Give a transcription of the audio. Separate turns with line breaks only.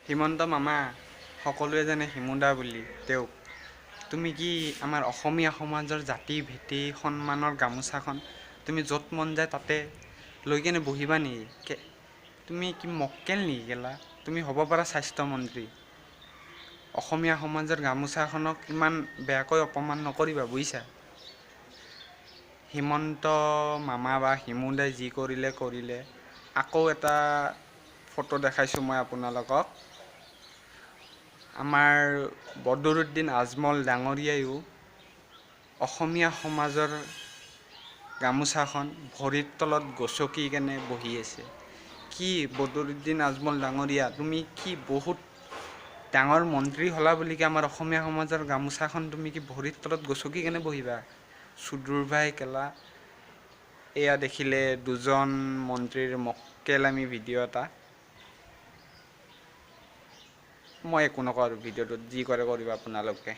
হিমন্ত মামা, সকলোৱে জানে হিমুদা বুলি তেওঁক। তুমি কি আমাৰ অসমীয়া সমাজৰ জাতি ভেটি সন্মানৰ গামোচাখন তুমি য'ত মন যায় তাতে লৈ কেনে বহিবা নেকি? তুমি কি মক্কেল নেকি কেলা? তুমি হ'ব পাৰা স্বাস্থ্যমন্ত্ৰী। অসমীয়া সমাজৰ গামোচাখনক ইমান বেয়াকৈ অপমান নকৰিবা, বুজিছা? হিমন্ত মামা বা হিমুদাই যি কৰিলে আকৌ এটা ফটো দেখাইছোঁ মই আপোনালোকক। আমাৰ বদৰুদ্দিন আজমল ডাঙৰীয়াইও অসমীয়া সমাজৰ গামোচাখন ভৰিৰ তলত গচকি কেনে বহি আছে। কি বদৰুদ্দিন আজমল ডাঙৰীয়া, তুমি কি বহুত ডাঙৰ মন্ত্ৰী হ'লা বুলি কি আমাৰ অসমীয়া সমাজৰ গামোচাখন তুমি কি ভৰিৰ তলত গচকি কেনে বহিবা? চুদুৰ ভাই কেলা। এয়া দেখিলে দুজন মন্ত্ৰীৰ মক্কেলামী ভিডিঅ' এটা। মই একো নকওঁ আৰু ভিডিঅ'টোত যি কৰে কৰিব আপোনালোকে।